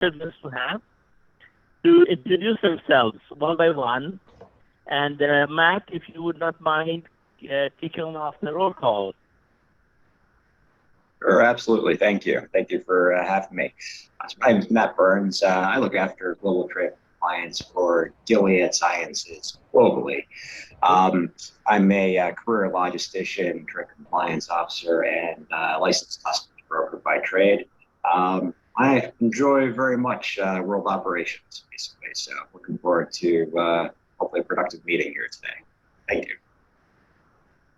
participants to have to introduce themselves one by one. And Matt, if you would not mind kicking off the roll call. Sure, absolutely. Thank you. Thank you for having me. My name is Matt Burns. I look after global trade compliance for Gilead Sciences globally. I'm a career logistician, trade compliance officer, and licensed customs broker by trade. I enjoy very much world operations, basically. So looking forward to hopefully a productive meeting here today. Thank you.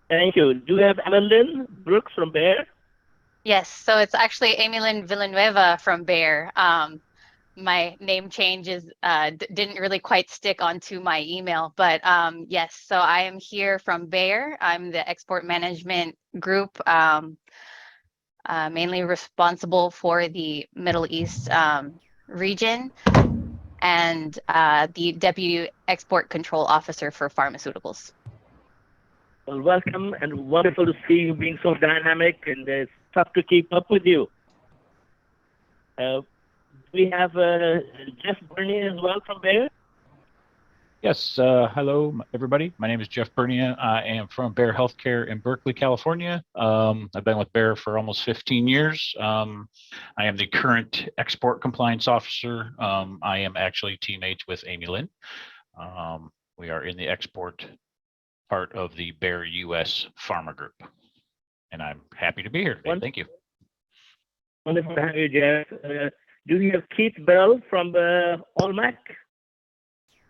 Thank you. Do we have Emmeline Brooks from Bear? Yes, so it's actually Emilyn Villanueva from Bear. My name change didn't really quite stick onto my email, but yes, so I am here from Bear. I'm the export management group, mainly responsible for the Middle East region, and the Deputy Export Control Officer for pharmaceuticals. Well, welcome, and wonderful to see you being so dynamic, and it's tough to keep up with you. We have Jeff Bernier as well from Bayer. Yes, hello everybody. My name is Jeff Bernier. I am from Bayer Healthcare in Berkeley, California. I've been with Bayer for almost 15 years. I am the current export compliance officer. I am actually teammates with Amy Lynn. We are in the export part of the Bayer US Pharma Group, and I'm happy to be here today. Thank you. Wonderful to have you, Jeff. Do you have Keith Bell from Allmac?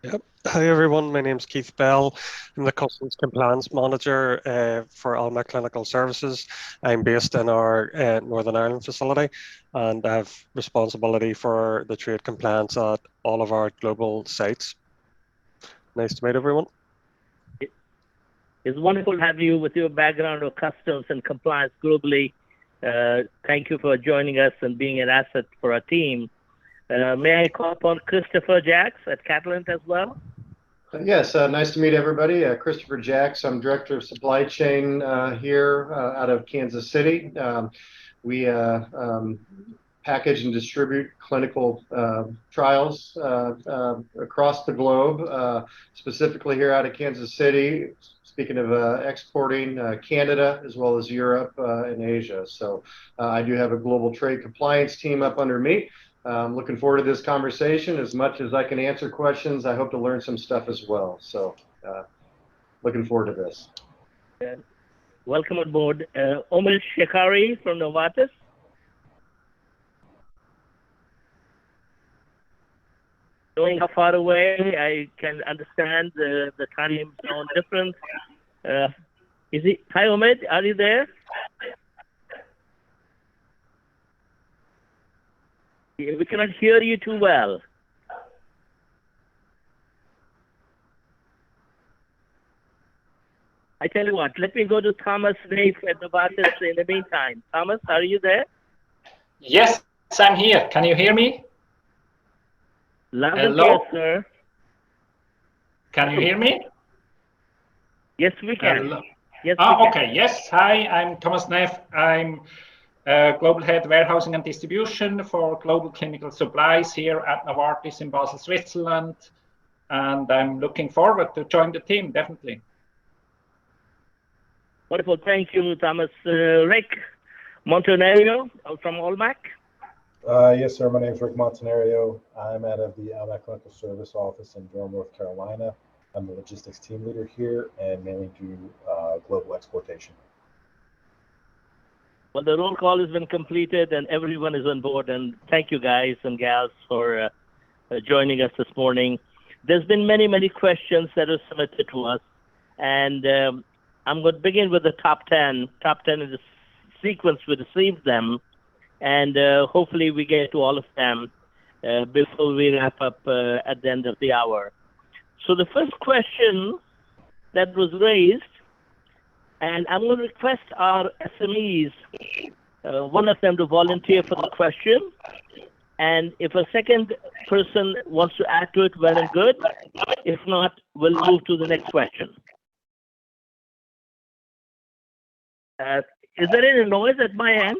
Yep. Hi, everyone. My name is Keith Bell. I'm the Customs Compliance Manager for Allmac Clinical Services. I'm based in our Northern Ireland facility, and I have responsibility for the trade compliance at all of our global sites. Nice to meet everyone. It's wonderful to have you with your background of customs and compliance globally. Thank you for joining us and being an asset for our team. May I call upon Christopher Jacks at Catalent as well? Yes, nice to meet everybody. Christopher Jacks, I'm Director of Supply Chain here out of Kansas City. We package and distribute clinical trials across the globe, specifically here out of Kansas City. Speaking of exporting, Canada as well as Europe and Asia. So I do have a global trade compliance team up under me. I'm looking forward to this conversation. As much as I can answer questions, I hope to learn some stuff as well. So looking forward to this. Welcome on board. Omar Shekhari from Novartis. Knowing how far away, I can understand the time zone difference. Hi, Omid, are you there? We cannot hear you too well. I tell you what, let me go to Thomas Naif at Novartis in the meantime. Thomas, are you there? Yes, I'm here. Can you hear me? Loud and clear, sir. Can you hear me? Yes, we can. Yes, we can. Okay. Yes. Hi, I'm Thomas Neff. I'm Global Head Warehousing and Distribution for Global Clinical Supplies here at Novartis in Basel, Switzerland. And I'm looking forward to join the team, definitely. Wonderful. Thank you, Thomas. Rick Montenario from Allmac. Yes, sir. My name is Rick Montenario. I'm out of the Allmac Clinical Service Office in Durham, North Carolina. I'm the logistics team leader here and mainly do global exportation. Well, the roll call has been completed and everyone is on board. And thank you, guys and gals, for joining us this morning. There's been many, many questions that are submitted to us. And I'm going to begin with the top 10. Top 10 in the sequence we received them. And hopefully we get to all of them before we wrap up at the end of the hour. So the first question that was raised, and I'm going to request our SMEs, one of them to volunteer for the question. And if a second person wants to add to it, well and good. If not, we'll move to the next question. Is there any noise at my end?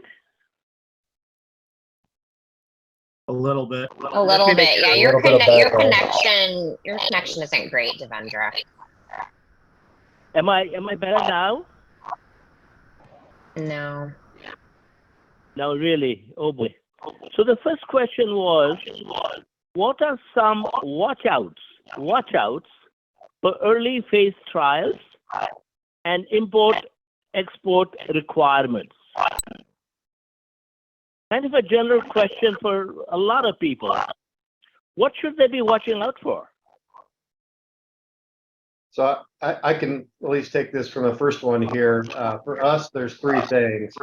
A little bit. A little bit. Yeah, A little bit of your background. connection isn't great, Devendra. Am I better now? No. No, really. Oh boy. So the first question was, what are some watch-outs for early phase trials and import-export requirements? Kind of a general question for a lot of people. What should they be watching out for? So I can at least take this from the first one here. For us, there's three things: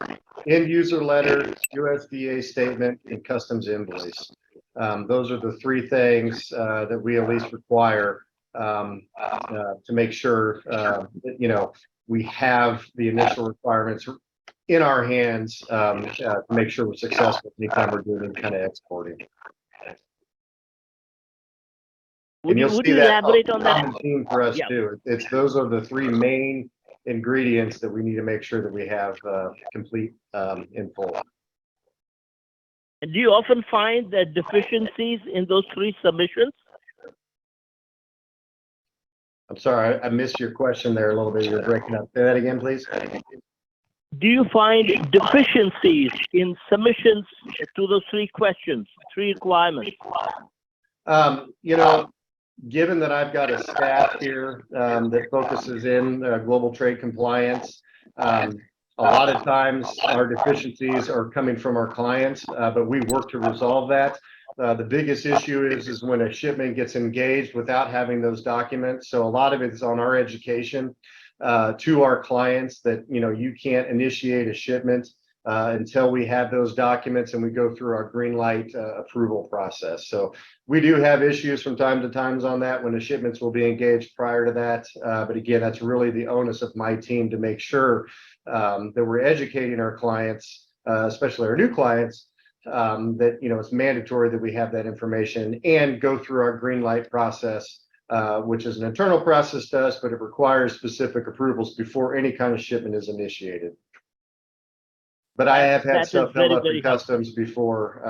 end user letter, USDA statement, and customs invoice. Those are the three things that we at least require to make sure that, you know, we have the initial requirements in our hands to make sure we're successful anytime we're doing any kind of exporting. Would you elaborate on that? Common theme for us too. It's those are the three main ingredients that we need to make sure that we have complete in full. And do you often find that deficiencies in those three submissions? I'm sorry, I missed your question there a little bit. You're breaking up. Say that again, please. Do you find deficiencies in submissions to those three requirements? You know, given that I've got a staff here that focuses in global trade compliance, a lot of times our deficiencies are coming from our clients, but we work to resolve that. The biggest issue is when a shipment gets engaged without having those documents. So a lot of it is on our education to our clients that, you know, you can't initiate a shipment until we have those documents and we go through our green light approval process. So we do have issues from time to time on that when the shipments will be engaged prior to that. But again, that's really the onus of my team to make sure that we're educating our clients, especially our new clients, that, you know, it's mandatory that we have that information and go through our green light process, which is an internal process to us, but it requires specific approvals before any kind of shipment is initiated. But I have had stuff held up in customs before,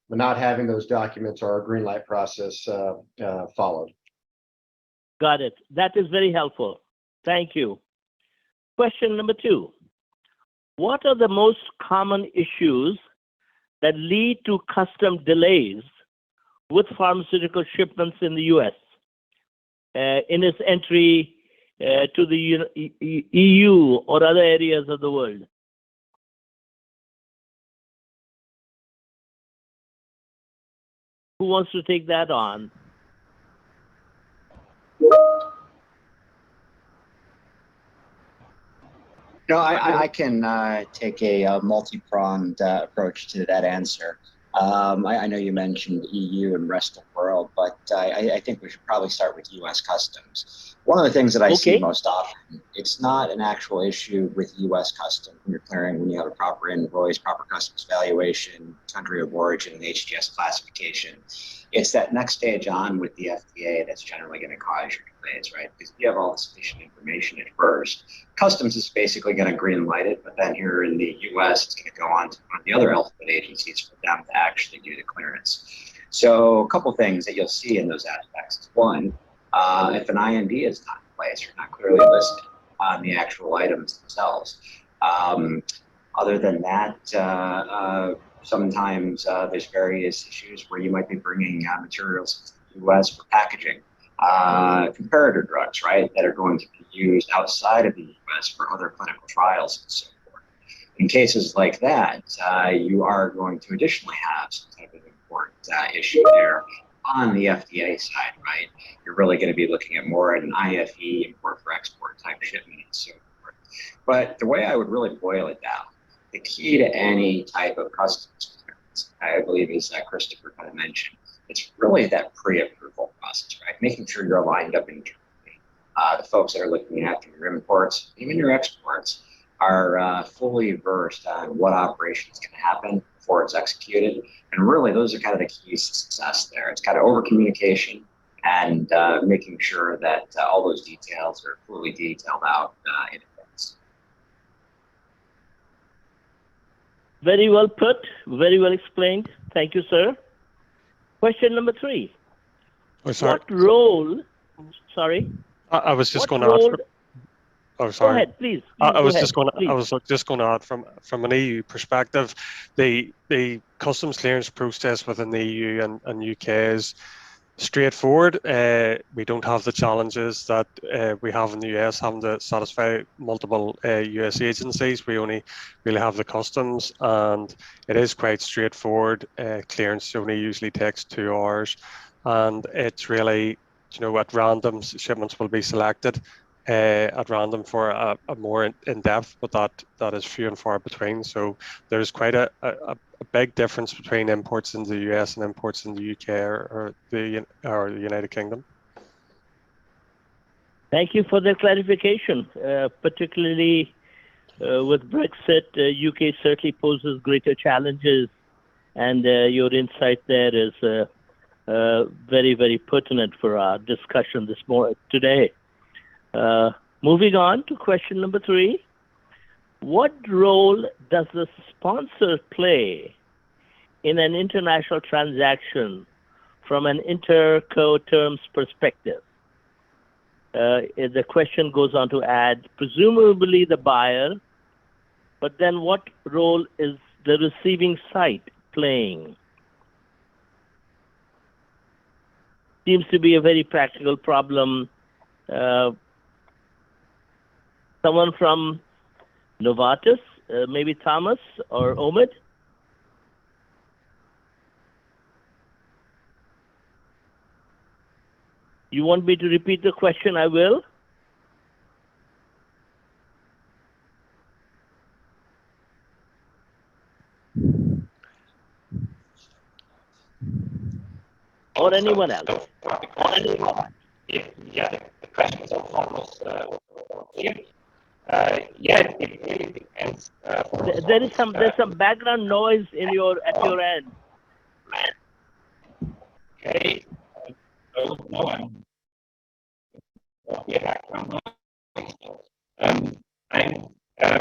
but not having those documents or our green light process followed. Got it. That is very helpful. Thank you. Question number 2. What are the most common issues that lead to custom delays with pharmaceutical shipments in the U.S. In its entry to the EU or other areas of the world? Who wants to take that on? No, I can take a multi-pronged approach to that answer. I know you mentioned EU and rest of the world, but I think we should probably start with U.S. Customs. One of the things that I see most often, it's not an actual issue with U.S. Customs when you're clearing, when you have a proper invoice, proper customs valuation, country of origin, and HTS classification. It's that next stage on with the FDA that's generally going to cause your delays, right? Because if you have all the sufficient information at first, Customs is basically going to green light it, but then here in the U.S., it's going to go on to one of the other alphabet agencies for them to actually do the clearance. So a couple things that you'll see in those aspects. One, if an IND is not in place or not clearly listed on the actual items themselves. Other than that, sometimes there's various issues where you might be bringing materials to the U.S. for packaging, comparator drugs, right, that are going to be used outside of the U.S. for other clinical trials and so forth. In cases like that, you are going to additionally have some type of important issue there on the FDA side, right? You're really going to be looking at more at an IFE, import for export type shipment and so forth. But the way I would really boil it down, the key to any type of customs clearance, I believe, is that Christopher kind of mentioned, it's really that pre-approval process, right? Making sure you're lined up internally. The folks that are looking after your imports, even your exports, are fully versed on what operation is going to happen before it's executed. And really, those are kind of the keys to success there. It's kind of over-communication and making sure that all those details are fully detailed out in advance. Very well put, very well explained. Thank you, sir. Question number 3. Oh, sorry. What role? Sorry. I was just What going to add. role? Oh, sorry. Go ahead, please. I was go just ahead, going to. please. I was just going to add from an EU perspective, the customs clearance process within the EU and UK is straightforward. We don't have the challenges that we have in the US, having to satisfy multiple US agencies. We only really have the customs, and it is quite straightforward. Clearance only usually takes 2 hours, and it's really, at random, shipments will be selected at random for a more in-depth, but that is few and far between. So there's quite a big difference between imports in the US and imports in the UK or the United Kingdom. Thank you for the clarification. Particularly with Brexit, UK certainly poses greater challenges, and your insight there is very, very pertinent for our discussion today. Moving on to question number 3. What role does the sponsor play in an international transaction from an Incoterms perspective? The question goes on to add, presumably the buyer, but then what role is the receiving site playing? Seems to be a very practical problem. Someone from Novartis, maybe Thomas or Omid? You want me to repeat the question? I will. Or anyone else? Yeah, the question is almost clear. Yeah, it really depends. There's some background noise at your end. Okay. No, background noise.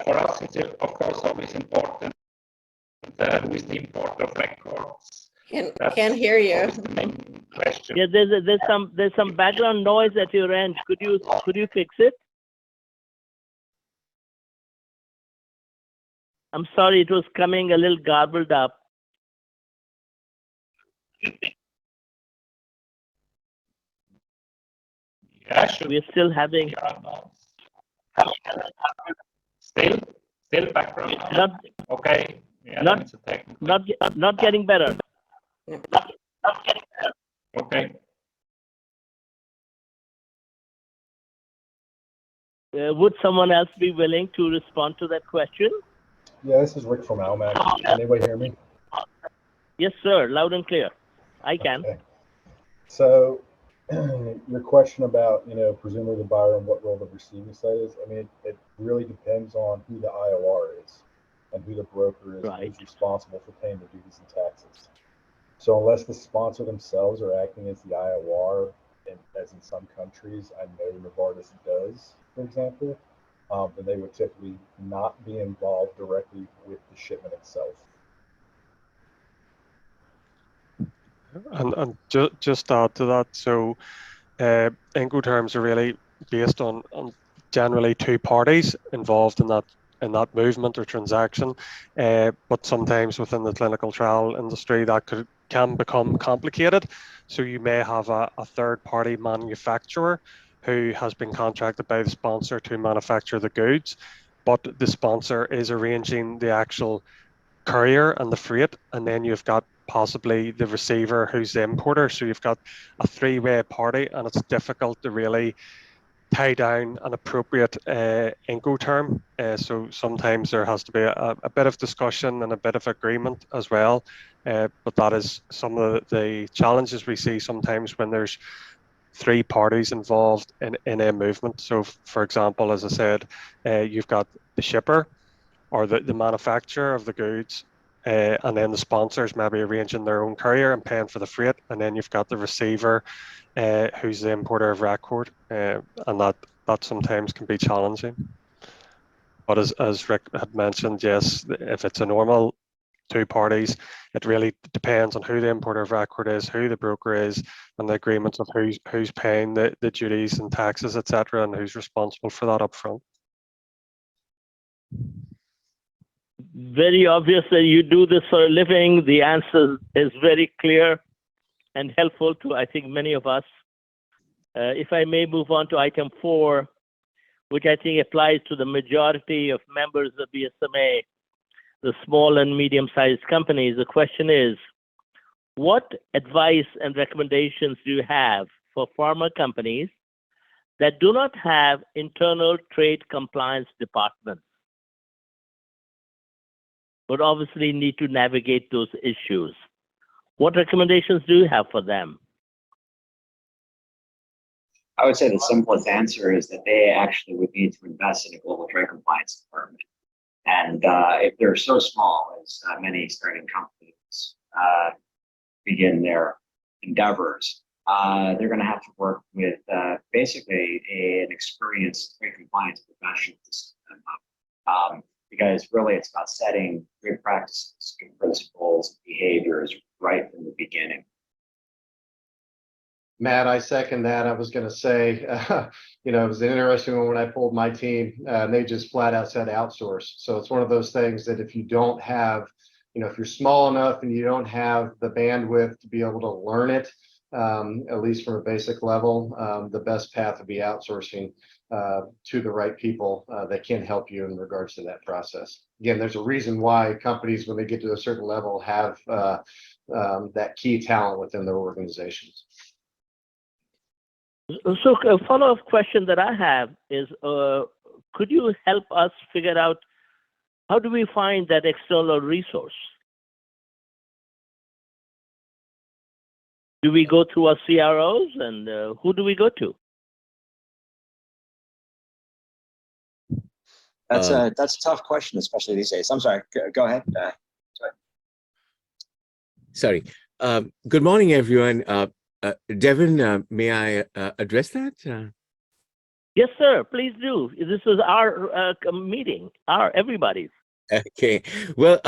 For us, it's of course always important with the import of records. Can't hear you. The main question. Yeah, there's some background noise at your end. Could you fix it? I'm sorry, it was coming a little garbled up. Yeah, We're still having still background. Okay. Yeah, not getting better. Okay. Would someone else be willing to respond to that question? Yeah, this is Rick from Almac. Can anybody hear me? Yes, sir. Loud and clear. I can. Okay. So your question about, presumably the buyer and what role the receiving site is, I mean, it really depends on who the IOR is and who the broker is who's responsible for paying the duties and taxes. So unless the sponsor themselves are acting as the IOR, as in some countries, I know Novartis does, for example, then they would typically not be involved directly with the shipment itself. And just add to that, so Incoterms are really based on generally 2 parties involved in that movement or transaction, but sometimes within the clinical trial industry that can become complicated. So you may have a third-party manufacturer who has been contracted by the sponsor to manufacture the goods, but the sponsor is arranging the actual courier and the freight, and then you've got possibly the receiver who's the importer. So you've got a 3-way party, and it's difficult to really tie down an appropriate Incoterm. So sometimes there has to be a bit of discussion and a bit of agreement as well. But that is some of the challenges we see sometimes when there's 3 parties involved in a movement. So for example, as I said, you've got the shipper or the manufacturer of the goods, and then the sponsors maybe arranging their own courier and paying for the freight, and then you've got the receiver who's the importer of record, and that sometimes can be challenging. But as Rick had mentioned, yes, if it's a normal two parties. It really depends on who the importer of record is, who the broker is, and the agreements of who's paying the duties and taxes, etc., and who's responsible for that upfront. Very obvious that you do this for a living. The answer is very clear and helpful to, I think, many of us. If I may move on to item 4, which I think applies to the majority of members of BSMA, the small and medium-sized companies. The question is, what advice and recommendations do you have for pharma companies that do not have internal trade compliance departments, but obviously need to navigate those issues? What recommendations do you have for them? I would say the simplest answer is that they actually would need to invest in a global trade compliance department. And if they're so small, as many starting companies begin their endeavors, they're going to have to work with basically an experienced trade compliance professional to set them up. Because really it's about setting good practices, good principles, behaviors right from the beginning. Matt, I second that. I was going to say, it was an interesting one when I pulled my team, and they just flat out said outsource. So it's one of those things that if you don't have, if you're small enough and you don't have the bandwidth to be able to learn it, at least from a basic level, the best path would be outsourcing to the right people that can help you in regards to that process. Again, there's a reason why companies, when they get to a certain level, have that key talent within their organizations. So a follow-up question that I have is, could you help us figure out how do we find that external resource? Do we go through our CROs, and who do we go to? That's a tough question, especially these days. I'm sorry. Go ahead. Sorry. Good morning, everyone. Devin, may I address that? Yes, sir. Please do. This is our meeting, everybody's. Okay. Well,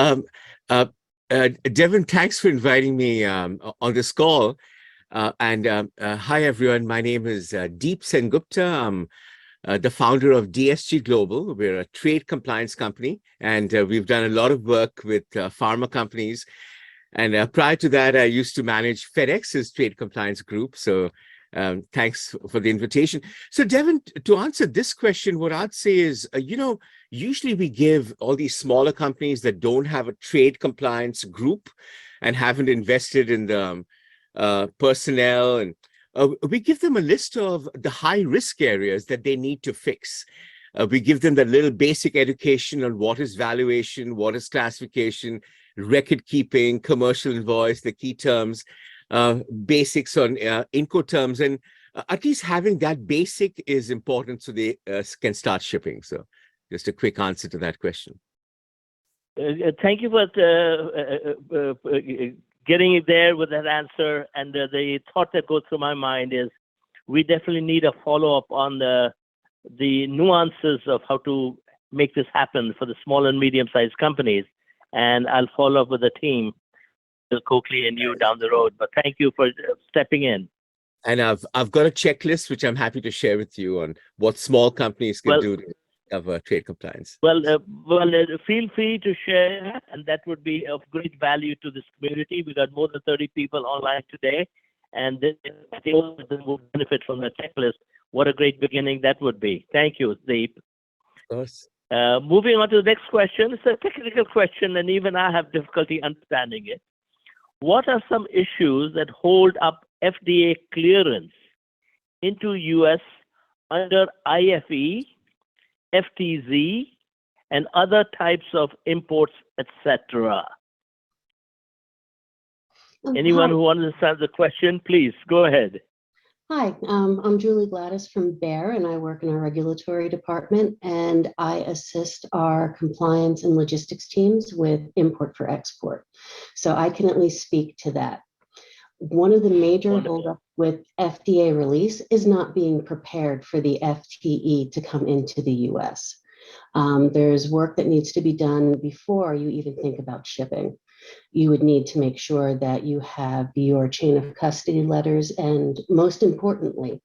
Devin, thanks for inviting me on this call. Hi, everyone. My name is Deep Sengupta. I'm the founder of DSG Global. We're a trade compliance company, and we've done a lot of work with pharma companies. And prior to that, I used to manage FedEx's trade compliance group. So thanks for the invitation. So Devin, to answer this question, what I'd say is, usually we give all these smaller companies that don't have a trade compliance group and haven't invested in the personnel, and we give them a list of the high risk areas that they need to fix. We give them the little basic education on what is valuation, what is classification, record keeping, commercial invoice, the key terms, basics on Incoterms, and at least having that basic is important so they can start shipping. So just a quick answer to that question. Thank you for getting it there with that answer. And the thought that goes through my mind is we definitely need a follow-up on the nuances of how to make this happen for the small and medium-sized companies. And I'll follow up with the team, Bill Coakley and you down the road. But thank you for stepping in. And I've got a checklist which I'm happy to share with you on what small companies can do to have trade compliance. Well, feel free to share, and that would be of great value to this community. We got more than 30 people online today, and they will benefit from the checklist. What a great beginning that would be. Thank you, Deep. Of course. Moving on to the next question. It's a technical question, and even I have difficulty understanding it. What are some issues that hold up FDA clearance into U.S. under IFE, FTZ, and other types of imports, etc.? Anyone who understands the question, please go ahead. Hi, I'm Julie Gladys from Bayer, and I work in our regulatory department, and I assist our compliance and logistics teams with import for export. So I can at least speak to that. One of the major holdups with FDA release is not being prepared for the FTE to come into the US. There's work that needs to be done before you even think about shipping. You would need to make sure that you have your chain of custody letters, and most importantly,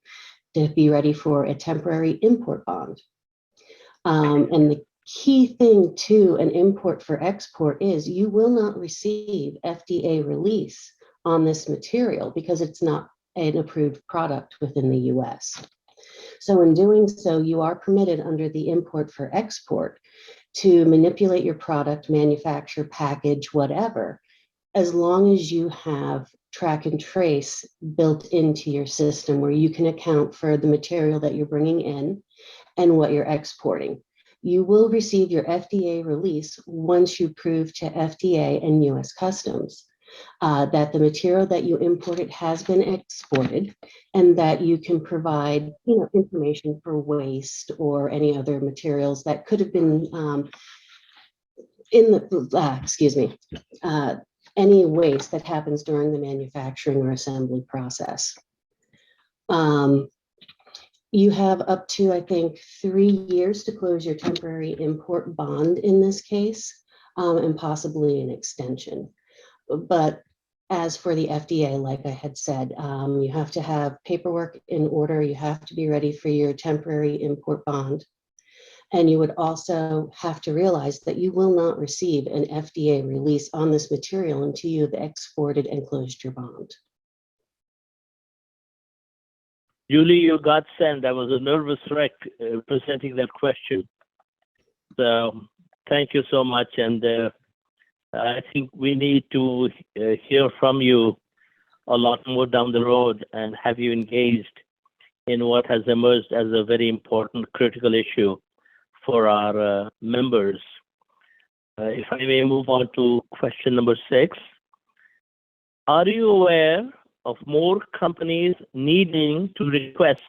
to be ready for a temporary import bond. And the key thing to an import for export is you will not receive FDA release on this material because it's not an approved product within the US. So in doing so, you are permitted under the import for export to manipulate your product, manufacture, package, whatever, as long as you have track and trace built into your system where you can account for the material that you're bringing in and what you're exporting. You will receive your FDA release once you prove to FDA and US Customs that the material that you imported has been exported, and that you can provide, information for waste or any other materials that could have been in the, any waste that happens during the manufacturing or assembly process. You have up to, I think, 3 years to close your temporary import bond in this case, and possibly an extension. But as for the FDA, like I had said, you have to have paperwork in order. You have to be ready for your temporary import bond. And you would also have to realize that you will not receive an FDA release on this material until you have exported and closed your bond. Julie, you got sent. I was a nervous wreck presenting that question. So thank you so much. And I think we need to hear from you a lot more down the road and have you engaged in what has emerged as a very important, critical issue for our members. If I may move on to question number 6. Are you aware of more companies needing to request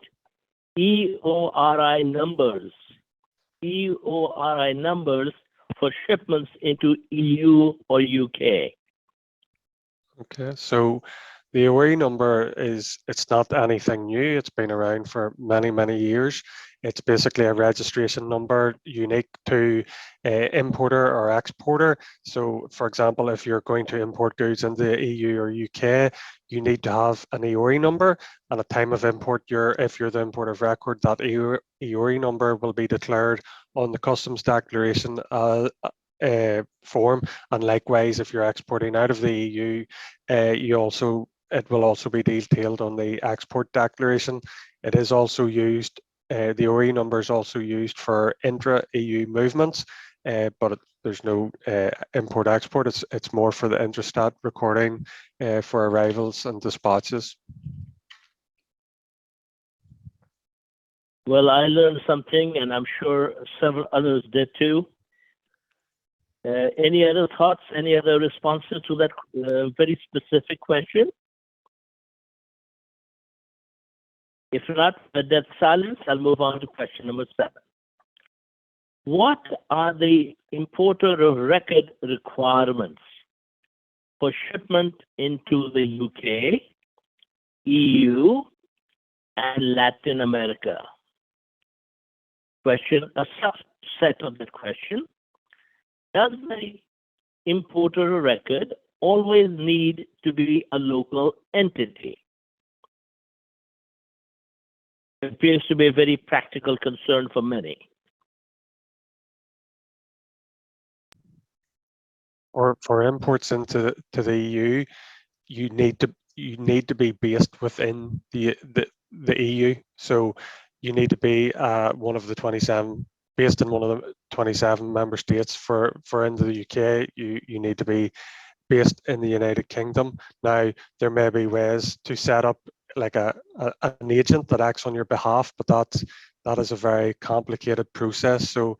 EORI numbers for shipments into EU or UK? Okay, so the EORI number it's not anything new. It's been around for many, many years. It's basically a registration number unique to importer or exporter. So for example, if you're going to import goods into the EU or UK, you need to have an EORI number. And at time of import, if you're the importer of record, that EORI number will be declared on the customs declaration form. And likewise, if you're exporting out of the EU, it will also be detailed on the export declaration. It is also used, the EORI number is also used for intra-EU movements, but there's no import-export. It's more for the intrastat recording for arrivals and dispatches. Well, I learned something, and I'm sure several others did too. Any other thoughts, any other responses to that very specific question? If not, with that silence, I'll move on to question number 7. What are the importer of record requirements for shipment into the UK, EU, and Latin America? Question, a subset of that question. Does the importer of record always need to be a local entity? It appears to be a very practical concern for many. Or for imports into the EU, you need to be based within the EU. So you need to be one of the 27, based in one of the 27 member states. For into the UK, you need to be based in the United Kingdom. Now, there may be ways to set up like an agent that acts on your behalf, but that is a very complicated process. So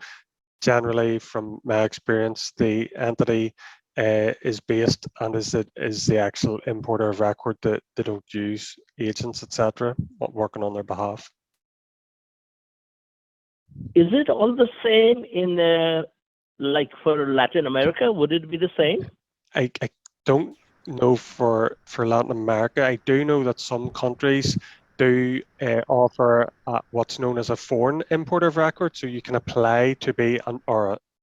generally, from my experience, the entity is based and is the actual importer of record. That they don't use agents, etc., working on their behalf. Is it all the same in like for Latin America? Would it be the same? I don't know for Latin America. I do know that some countries do offer what's known as a foreign importer of record. So you can apply to be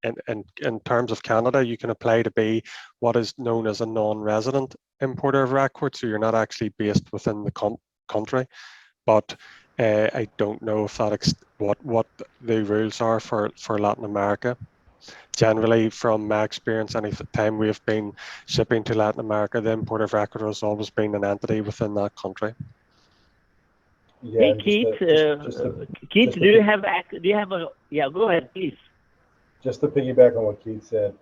in terms of Canada, you can apply to be what is known as a non-resident importer of record. So you're not actually based within the country. But I don't know if that what the rules are for Latin America. Generally, from my experience, any time we've been shipping to Latin America, the import of record has always been an entity within that country. Yeah, Hey, Keith. Keith, do you have a? Yeah, go ahead, please. Just to piggyback on what Keith said,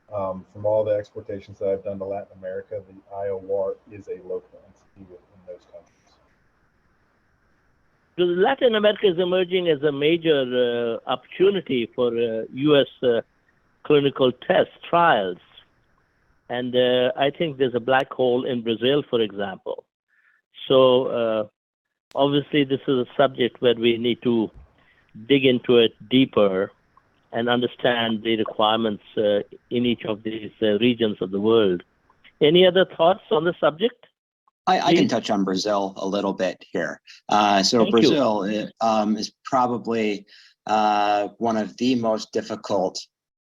from all the exportations that I've done to Latin America, the IOR is a local entity within those countries. So Latin America is emerging as a major opportunity for U.S. Clinical test trials. And I think there's a black hole in Brazil, for example. So obviously, this is a subject where we need to dig into it deeper and understand the requirements in each of these regions of the world. Any other thoughts on the subject? I can touch on Brazil a little bit here. So Thank Brazil is probably one of the most difficult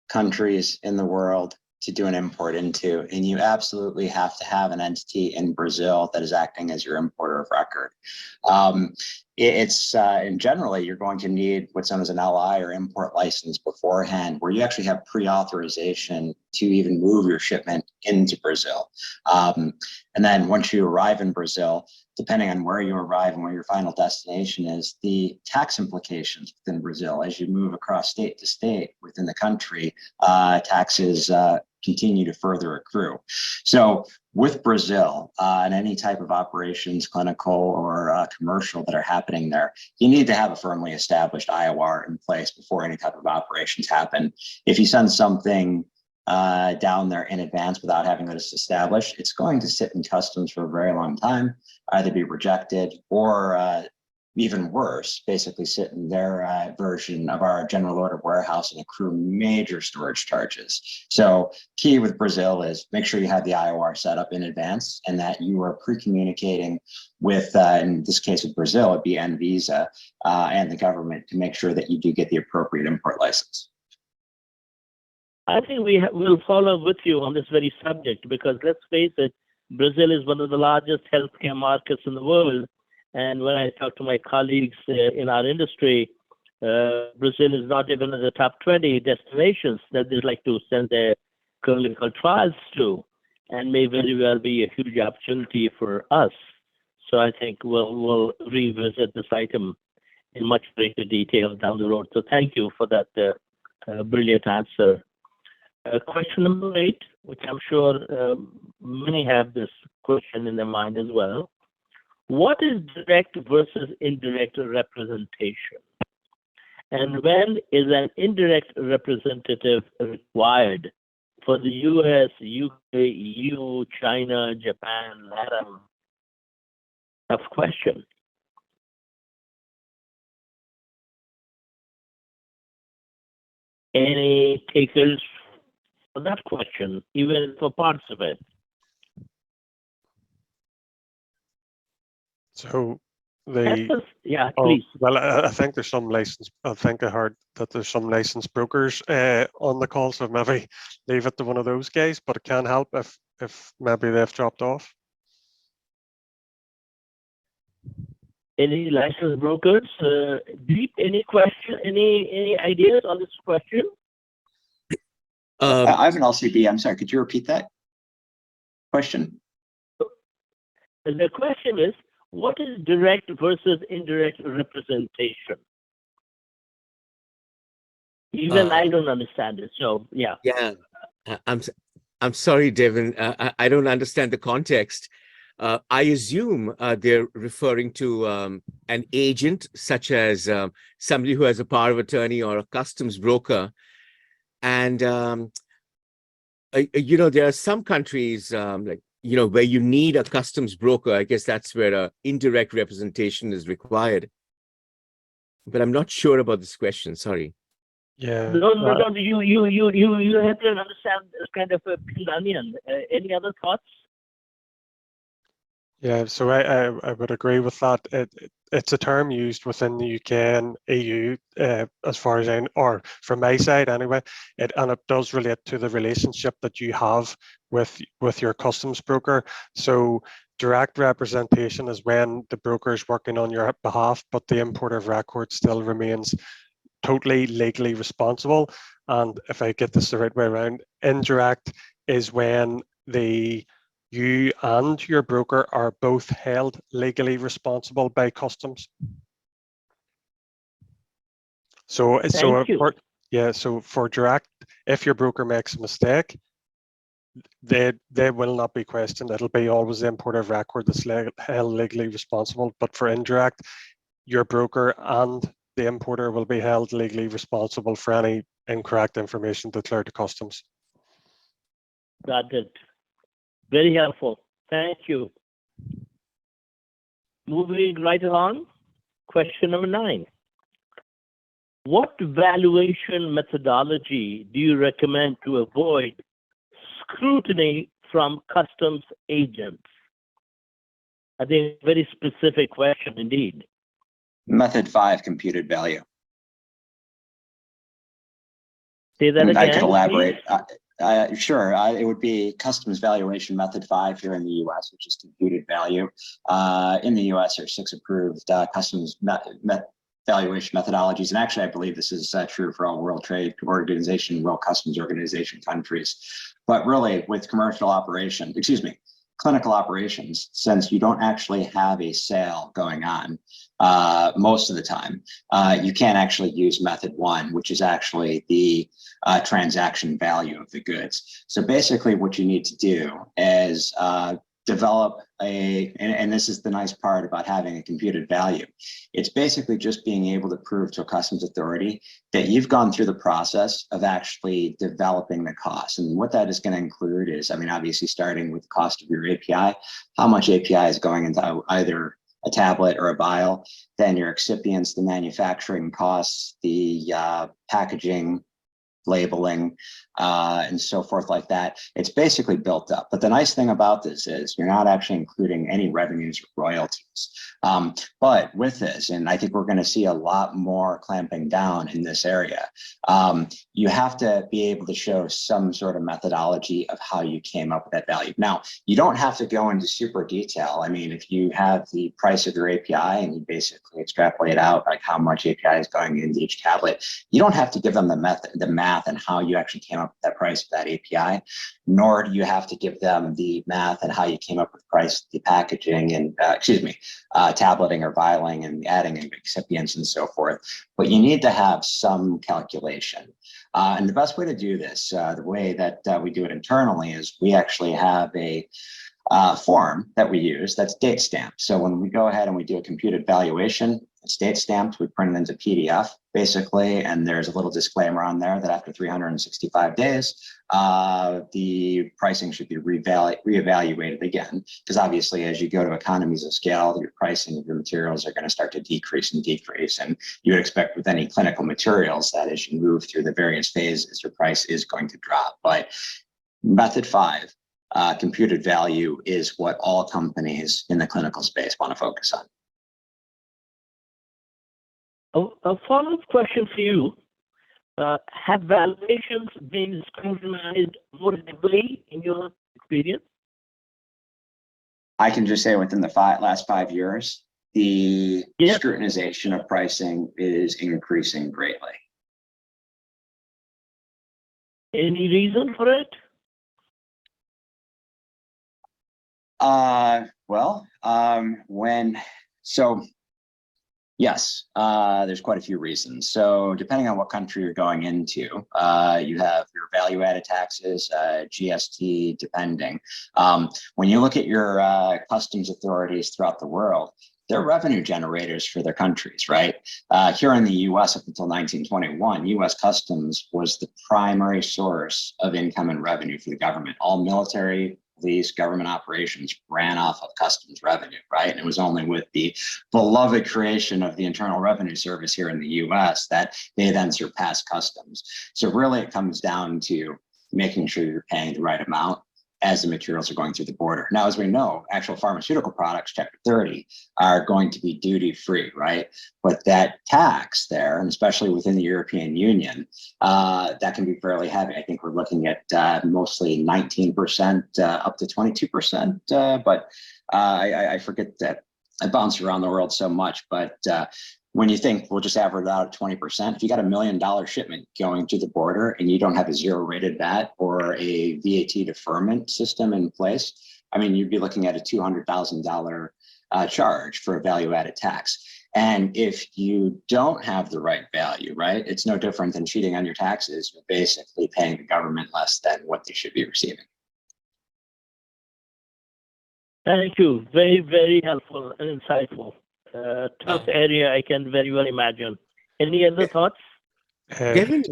countries in the world to do an import into, and you absolutely have to have an entity in Brazil that is acting as your importer of record. And generally, you're going to need what's known as an LI or import license beforehand, where you actually have pre-authorization to even move your shipment into Brazil. And then once you arrive in Brazil, depending on where you arrive and where your final destination is, the tax implications within Brazil as you move across state to state within the country, taxes continue to further accrue. So with Brazil and any type of operations, clinical or commercial that are happening there, you need to have a firmly established IOR in place before any type of operations happen. If you send something down there in advance without having this established, it's going to sit in customs for a very long time, either be rejected or even worse, basically sit in their version of our general order warehouse and accrue major storage charges. So key with Brazil is make sure you have the IOR set up in advance and that you are pre-communicating with, in this case of Brazil, it'd be Anvisa and the government to make sure that you do get the appropriate import license. I think we'll follow with you on this very subject because let's face it, Brazil is one of the largest healthcare markets in the world. And when I talk to my colleagues in our industry, Brazil is not even in the top 20 destinations that they'd like to send their clinical trials to, and may very well be a huge opportunity for us. So I think we'll revisit this item in much greater detail down the road. So thank you for that brilliant answer. Question number 8, which I'm sure many have this question in their mind as well. What is direct versus indirect representation? And when is an indirect representative required for the US, UK, EU, China, Japan, LATAM? Tough question. Any takers for that question, even for parts of it? So yeah, please. Well, I think there's some license. I think I heard that there's some licensed brokers on the call, so maybe leave it to one of those guys. But it can help if maybe they've dropped off. Any licensed brokers? Deep, any question? Any ideas on this question? I have an LCB. I'm sorry. Could you repeat that question? The question is, what is direct versus indirect representation? Even I don't understand it. So yeah. Yeah, I'm sorry, Devin. I don't understand the context. I assume they're referring to an agent, such as somebody who has a power of attorney or a customs broker. And there are some countries like where you need a customs broker. I guess that's where indirect representation is required. But I'm not sure about this question. Sorry. Yeah. No. You have to understand this kind of a peeled onion. Any other thoughts? Yeah. So I would agree with that. it's a term used within the UK and EU, as far as or from my side anyway. And it does relate to the relationship that you have with your customs broker. So direct representation is when the broker is working on your behalf, but the importer of record still remains totally legally responsible. And if I get this the right way around, indirect is when you and your broker are both held legally responsible by customs. So for direct, if your broker makes a mistake, they will not be questioned. It'll be always the importer of record that's held legally responsible. But for indirect, your broker and the importer will be held legally responsible for any incorrect information declared to customs. Got it. Very helpful. Thank you. Moving right along, question number 9. What valuation methodology do you recommend to avoid scrutiny from customs agents? I think a very specific question indeed. Method 5, computed value. Say that again. I could elaborate. Sure. It would be customs valuation method 5 here in the U.S., which is computed value. In the U.S., there are 6 approved customs valuation methodologies. And actually, I believe this is true for all World Trade Organization, World Customs Organization countries. But really, with clinical operations, since you don't actually have a sale going on most of the time, you can't actually use method 1, which is actually the transaction value of the goods. So basically what you need to do is develop and this is the nice part about having a computed value. It's basically just being able to prove to a customs authority that you've gone through the process of actually developing the cost. And what that is going to include is, obviously starting with the cost of your API, how much API is going into either a tablet or a vial, then your excipients, the manufacturing costs, the packaging, labeling, and so forth like that. It's basically built up. But the nice thing about this is you're not actually including any revenues or royalties. But with this, and I think we're going to see a lot more clamping down in this area, you have to be able to show some sort of methodology of how you came up with that value. Now, you don't have to go into super detail. If you have the price of your API and you basically extrapolate out like how much API is going into each tablet, you don't have to give them the math and how you actually came up with that price of that API, nor do you have to give them the math and how you came up with the price of the packaging and, tableting or vialing and adding in excipients and so forth. But you need to have some calculation. And the best way to do this, the way that we do it internally, is we actually have a form that we use that's date stamped. So when we go ahead and we do a computed valuation, it's date stamped, we print it into PDF basically, and there's a little disclaimer on there that after 365 days, the pricing should be reevaluated again, because obviously as you go to economies of scale, your pricing of your materials are going to start to decrease, and you would expect with any clinical materials that as you move through the various phases, your price is going to drop. But method 5, computed value, is what all companies in the clinical space want to focus on. A follow-up question for you. Have valuations been scrutinized more heavily in your experience? I can just say within the last 5 years, the scrutinization of pricing is increasing greatly. Any reason for it? Yes, there's quite a few reasons. So depending on what country you're going into, you have your value-added taxes, GST, depending. When you look at your customs authorities throughout the world, they're revenue generators for their countries, right? Here in the US up until 1921, US Customs was the primary source of income and revenue for the government. All military, police, government operations ran off of customs revenue, right? And it was only with the beloved creation of the Internal Revenue Service here in the US that they then surpassed customs. So really it comes down to making sure you're paying the right amount as the materials are going through the border. Now, as we know, actual pharmaceutical products, Chapter 30, are going to be duty-free, right? But that tax there, and especially within the European Union, that can be fairly heavy. I think we're looking at mostly 19% up to 22%, but I forget that. I bounce around the world so much, but when you think we'll just average out at 20%, if you got $1 million shipment going to the border and you don't have a zero rated VAT or a VAT deferment system in place, I mean, you'd be looking at a $200,000 charge for a value added tax. And if you don't have the right value, right, it's no different than cheating on your taxes. You're basically paying the government less than what they should be receiving. Thank you. Very, very helpful and insightful. Tough area, I can very well imagine. Any other thoughts? Devin,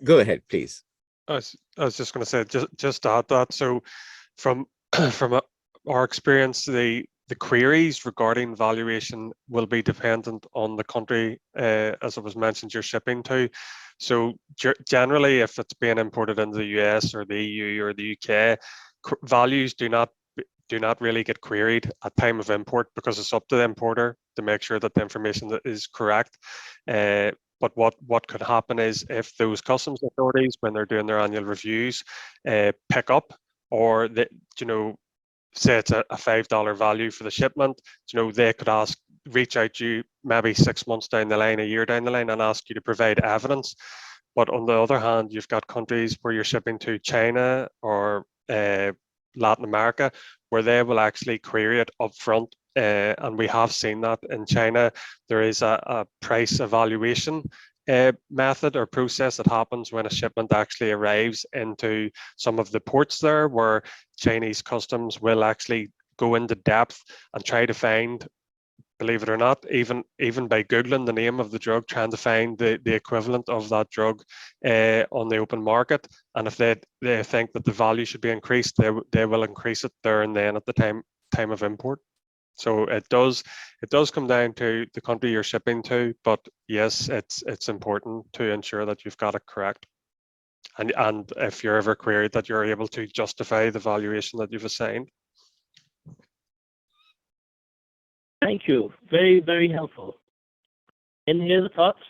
go ahead, please. I was just going to say, just to add that. So, from our experience, the queries regarding valuation will be dependent on the country, as it was mentioned, you're shipping to. So, generally, if it's being imported into the US or the EU or the UK, values do not really get queried at time of import, because it's up to the importer to make sure that the information that is correct. But what could happen is, if those customs authorities, when they're doing their annual reviews, pick up, or they, say it's a $5 value for the shipment, they could reach out to you maybe 6 months down the line, a year down the line, and ask you to provide evidence. But on the other hand, you've got countries where you're shipping to China or Latin America, where they will actually query it up front. And we have seen that in China. There is a price evaluation method or process that happens when a shipment actually arrives into some of the ports there, where Chinese customs will actually go into depth and try to find, believe it or not, even by Googling the name of the drug, trying to find the equivalent of that drug on the open market. And if they think that the value should be increased, they will increase it there and then at the time of import. So it does come down to the country you're shipping to, but yes, it's important to ensure that you've got it correct. And if you're ever queried, that you're able to justify the valuation that you've assigned. Thank you. Very, very helpful. Any other thoughts?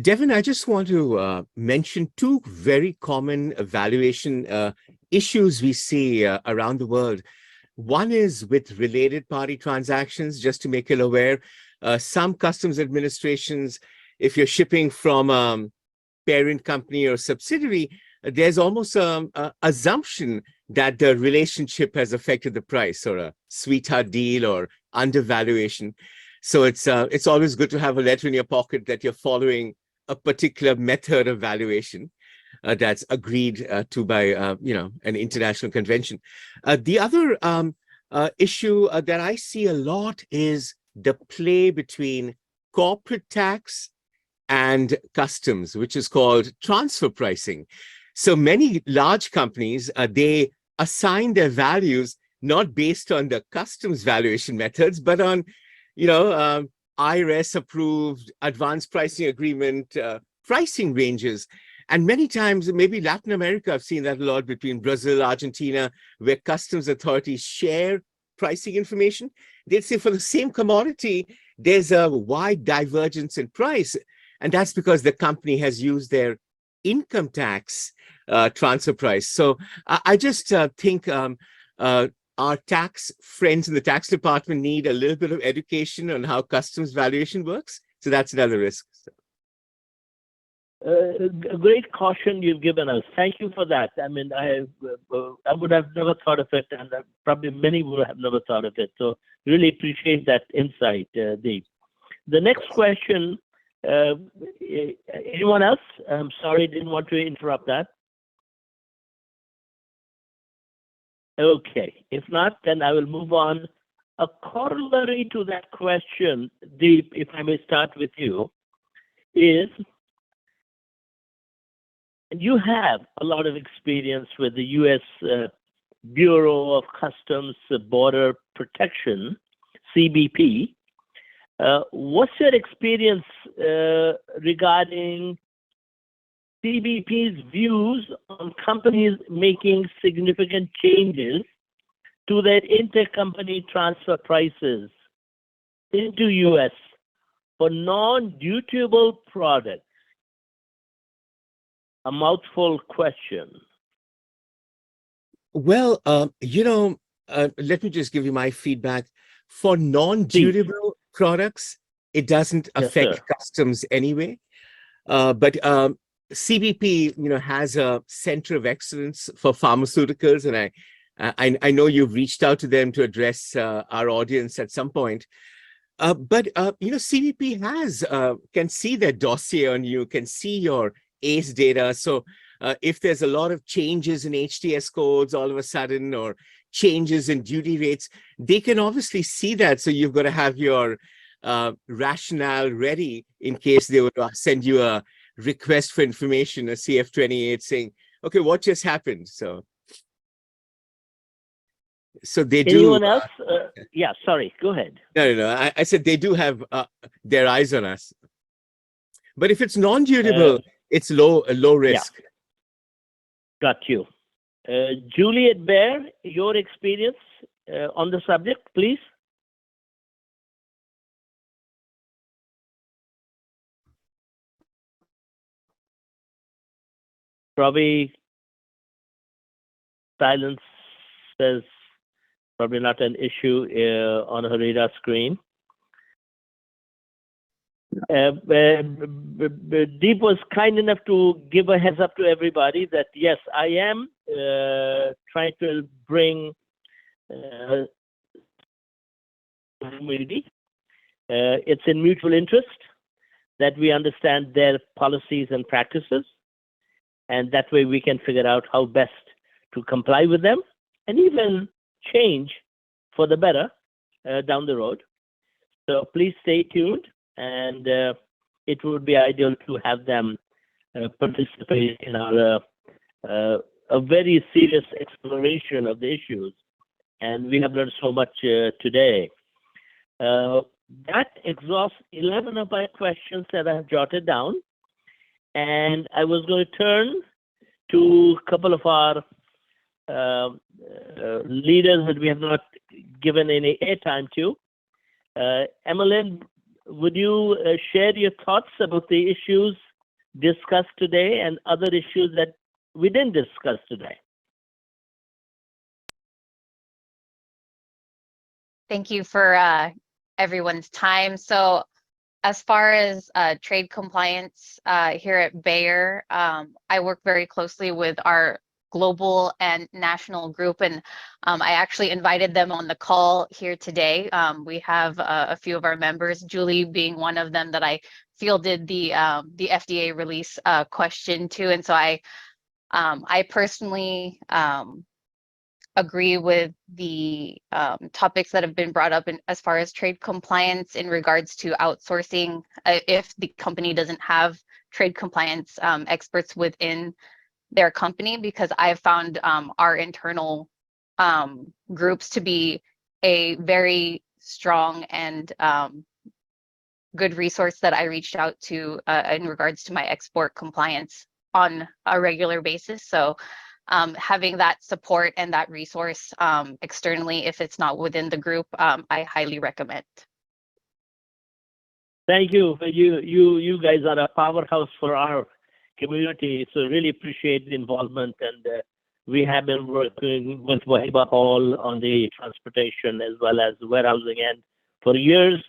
Devin, I just want to mention two very common valuation issues we see around the world. One is with related party transactions. Just to make you aware, some customs administrations, if you're shipping from a parent company or subsidiary, there's almost an assumption that the relationship has affected the price, or a sweetheart deal or undervaluation. So it's always good to have a letter in your pocket that you're following a particular method of valuation that's agreed to by an international convention. The other issue that I see a lot is the play between corporate tax and customs, which is called transfer pricing. So many large companies, they assign their values not based on the customs valuation methods, but on, IRS approved advanced pricing agreement pricing ranges. And many times, maybe Latin America, I've seen that a lot between Brazil, Argentina, where customs authorities share pricing information. They'd say for the same commodity, there's a wide divergence in price. And that's because the company has used their income tax transfer price. So I just think our tax friends in the tax department need a little bit of education on how customs valuation works. So that's another risk. A great caution you've given us. Thank you for that. I mean, I would have never thought of it, and probably many would have never thought of it. So really appreciate that insight, Deep. The next question, anyone else? I'm sorry, didn't want to interrupt that. Okay, if not, then I will move on. A corollary to that question, Deep, if I may start with you, is you have a lot of experience with the U.S. Bureau of Customs Border Protection, CBP. What's your experience regarding CBP's views on companies making significant changes to their intercompany transfer prices into US for non-dutiable products. A mouthful question. Well, let me just give you my feedback. For non-durable products, it doesn't affect customs anyway. But CBP, has a center of excellence for pharmaceuticals, and I know you've reached out to them to address our audience at some point. But CBP can see their dossier on you, can see your ACE data. So if there's a lot of changes in HTS codes all of a sudden, or changes in duty rates, they can obviously see that. So you've got to have your rationale ready in case they would send you a request for information, a CF-28, saying, okay, what just happened? So they do. Anyone else? Yeah, sorry, go ahead. No. I said they do have their eyes on us. But if it's non-durable, it's low risk. Yeah. Got you. Juliet Baer, your experience on the subject, please. Probably silence says probably not an issue on her radar screen. Deep was kind enough to give a heads up to everybody that yes, I am trying to bring community. It's in mutual interest that we understand their policies and practices, and that way we can figure out how best to comply with them and even change for the better down the road. So please stay tuned, and it would be ideal to have them participate in our a very serious exploration of the issues. And we have learned so much today. That exhausts 11 of my questions that I have jotted down. And I was going to turn to a couple of our leaders that we have not given any airtime to. Emmeline, would you share your thoughts about the issues discussed today and other issues that we didn't discuss today? Thank you for everyone's time. So as far as trade compliance here at Bayer, I work very closely with our global and national group, and I actually invited them on the call here today. We have a few of our members, Julie being one of them that I fielded the FDA release question to, and so I personally agree with the topics that have been brought up as far as trade compliance in regards to outsourcing if the company doesn't have trade compliance experts within their company, because I've found our internal groups to be a very strong and good resource that I reached out to in regards to my export compliance on a regular basis. So having that support and that resource externally, if it's not within the group, I highly recommend. Thank you. You guys are a powerhouse for our community, so really appreciate the involvement. And we have been working with Wahiba Hall on the transportation as well as warehousing end for years,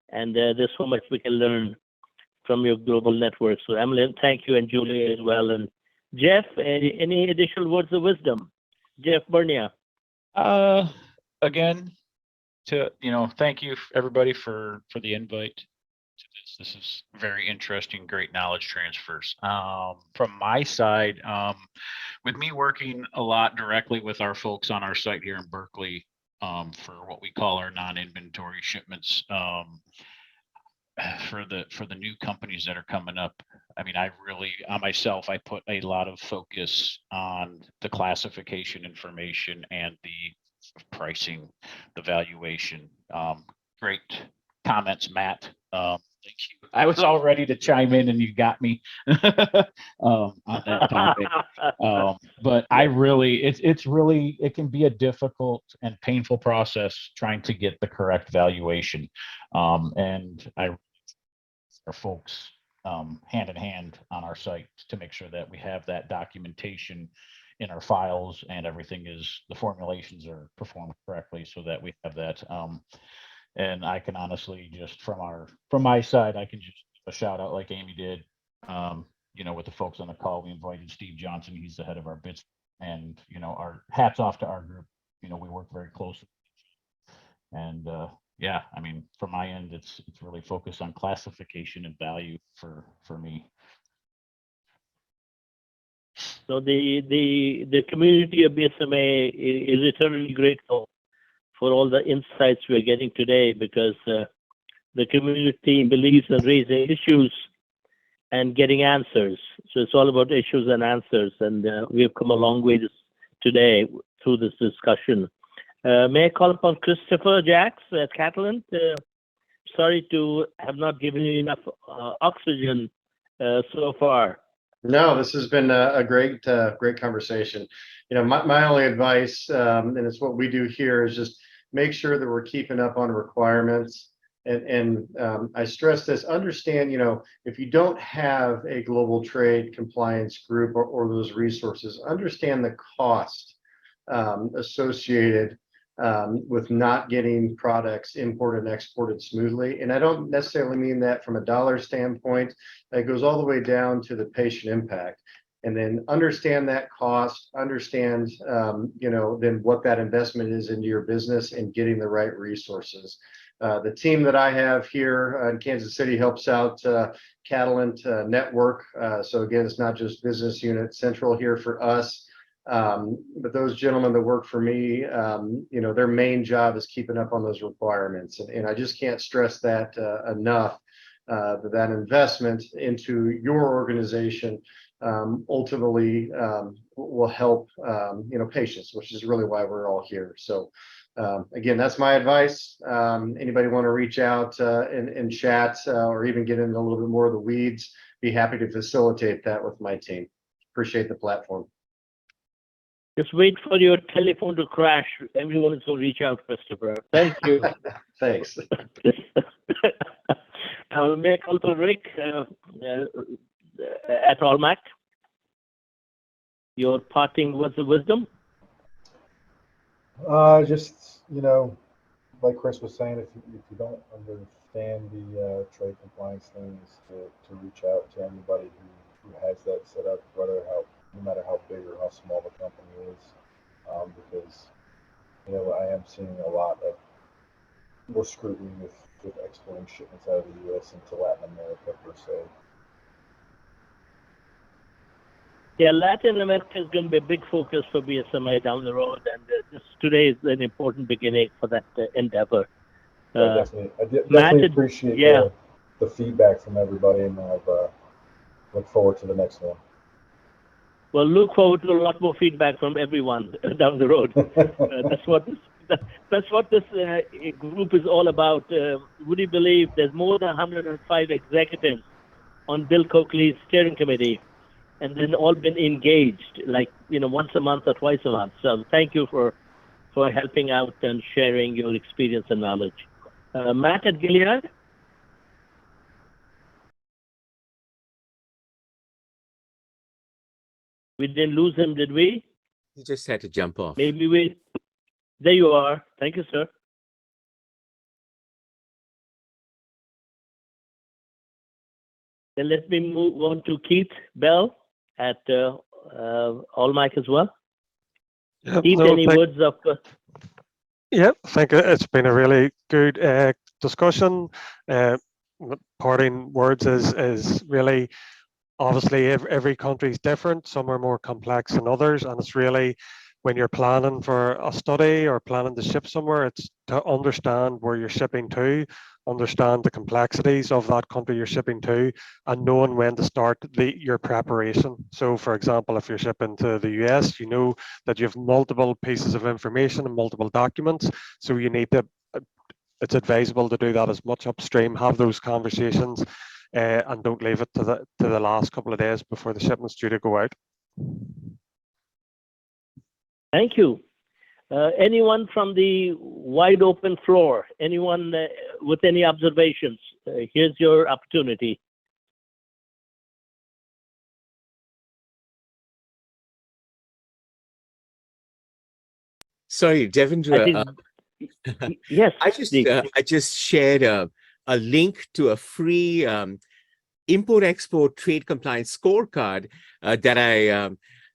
and there's so much we can learn from your global network. So Emmeline, thank you, and Julie as well. And Jeff, any additional words of wisdom? Jeff Bernia. Again, thank you everybody for the invite to this. This is very interesting, great knowledge transfers. From my side, with me working a lot directly with our folks on our site here in Berkeley for what we call our non-inventory shipments, for the new companies that are coming up. I mean, I really, on myself, I put a lot of focus on the classification information and the pricing, the valuation. Great comments, Matt. I was all ready to chime in, and you got me on that topic. But I really, it can be a difficult and painful process trying to get the correct valuation. And our folks hand in hand on our site to make sure that we have that documentation in our files and the formulations are performed correctly so that we have that. And I can honestly just from my side, I can just give a shout out like Amy did. With the folks on the call, we invited Steve Johnson. He's the head of our bits, and our hats off to our group. We work very closely. And yeah, I mean, from my end, it's really focused on classification and value for me. So the community of BSMA is eternally grateful for all the insights we're getting today, because the community believes in raising issues and getting answers. So it's all about issues and answers, and we have come a long way today through this discussion. May I call upon Christopher Jacks at Catalent? Sorry to have not given you enough oxygen so far. No, this has been a great conversation. My only advice, and it's what we do here, is just make sure that we're keeping up on requirements. And I stress this, understand, if you don't have a global trade compliance group or those resources, understand the cost associated with not getting products imported and exported smoothly. And I don't necessarily mean that from a dollar standpoint. It goes all the way down to the patient impact. And then understand that cost, understand, then what that investment is into your business and getting the right resources. The team that I have here in Kansas City helps out Catalent Network. So again, it's not just business unit central here for us. But those gentlemen that work for me, their main job is keeping up on those requirements. And I just can't stress that enough, that investment into your organization ultimately will help, patients, which is really why we're all here. So again, that's my advice. Anybody want to reach out and chat or even get into a little bit more of the weeds, be happy to facilitate that with my team. Appreciate the platform. Just wait for your telephone to crash. Everyone is going to reach out, Christopher. Thank you. Thanks. May I call upon Rick at Allmac? Your parting words of wisdom? Just, like Chris was saying, if you don't understand the trade compliance things, to reach out to anybody who has that set up, no matter how big or how small the company is, because I am seeing a lot of more scrutiny with exporting shipments out of the U.S. into Latin America per se. Yeah, Latin America is going to be a big focus for BSMA down the road, and today is an important beginning for that endeavor. I definitely appreciate the feedback from everybody, and I look forward to the next one. Well, look forward to a lot more feedback from everyone down the road. That's what this group is all about. Would you believe there's more than 105 executives on Bill Coakley's steering committee, and then all been engaged, once a month or twice a month. So thank you for helping out and sharing your experience and knowledge. Matt at Gilead? We didn't lose him, did we? He just had to jump off. Maybe there you are. Thank you, sir. Then let me move on to Keith Bell at Allmac as well. Yep, Keith, any words of... Yeah, I think it's been a really good discussion. Parting words is really, obviously every country is different. Some are more complex than others, and it's really, when you're planning for a study or planning to ship somewhere, it's to understand where you're shipping to, understand the complexities of that country you're shipping to, and knowing when to start your preparation. So for example, if you're shipping to the US, you know that you have multiple pieces of information and multiple documents, so you need to it's advisable to do that as much upstream, have those conversations, and don't leave it to the last couple of days before the shipment's due to go out. Thank you. Anyone from the wide open floor? Anyone with any observations? Here's your opportunity. Sorry, Devendra. Yes, I just shared a link to a free import-export trade compliance scorecard that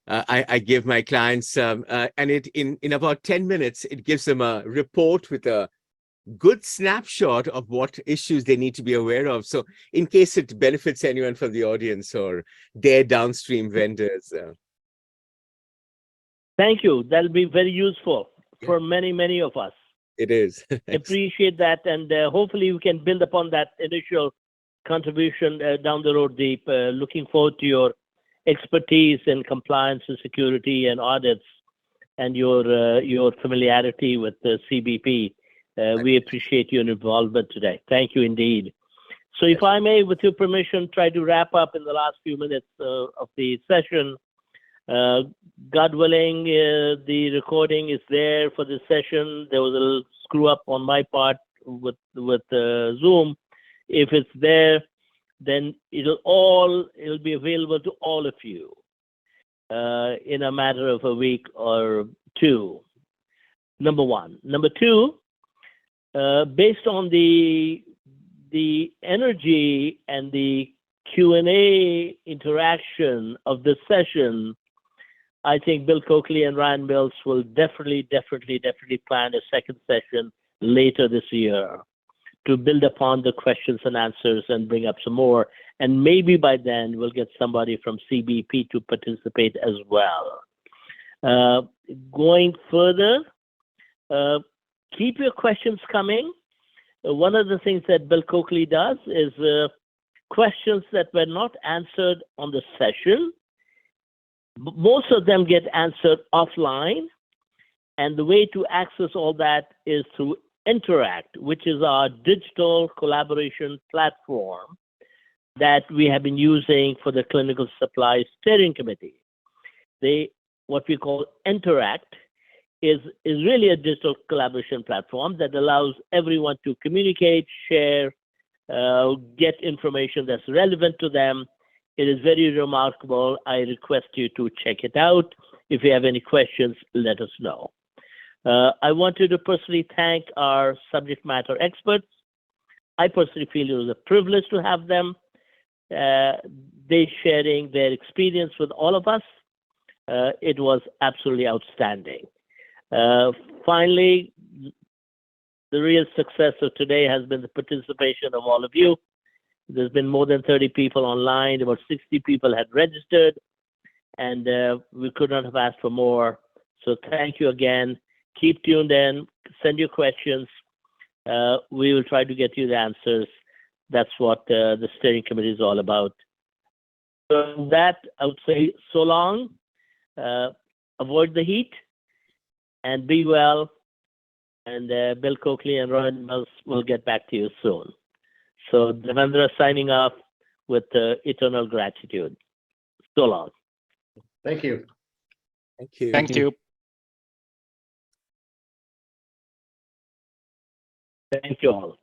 I give my clients, and it in about 10 minutes it gives them a report with a good snapshot of what issues they need to be aware of. So, in case it benefits anyone from the audience or their downstream vendors. Thank you. That'll be very useful for many of us. It is. Appreciate that, and hopefully we can build upon that initial contribution down the road, Deep. Looking forward to your expertise in compliance and security and audits, and your familiarity with the CBP. We appreciate your involvement today. Thank you indeed. So, if I may, with your permission, try to wrap up in the last few minutes of the session. God willing, the recording is there for this session. There was a little screw up on my part with Zoom. If it's there, then it'll be available to all of you in a matter of a week or two. Number one. Number two, based on the energy and the Q&A interaction of this session, I think Bill Coakley and Ryan Mills will definitely plan a second session later this year to build upon the questions and answers and bring up some more. And maybe by then we'll get somebody from CBP to participate as well. Going further, keep your questions coming. One of the things that Bill Coakley does is questions that were not answered on the session. Most of them get answered offline, and the way to access all that is through Interact, which is our digital collaboration platform that we have been using for the Clinical Supply Steering Committee. What we call Interact is really a digital collaboration platform that allows everyone to communicate, share, get information that's relevant to them. It is very remarkable. I request you to check it out. If you have any questions, let us know. I wanted to personally thank our subject matter experts. I personally feel it was a privilege to have them. They sharing their experience with all of us. It was absolutely outstanding. Finally, the real success of today has been the participation of all of you. There's been more than 30 people online. About 60 people had registered, and we could not have asked for more. So thank you again. Keep tuned in. Send your questions. We will try to get you the answers. That's what the steering committee is all about. So that, I would say so long. Avoid the heat and be well. And Bill Coakley and Ryan Mills will get back to you soon. So Devendra signing off with eternal gratitude. So long. Thank you. Thank you. Thank you. Thank you all.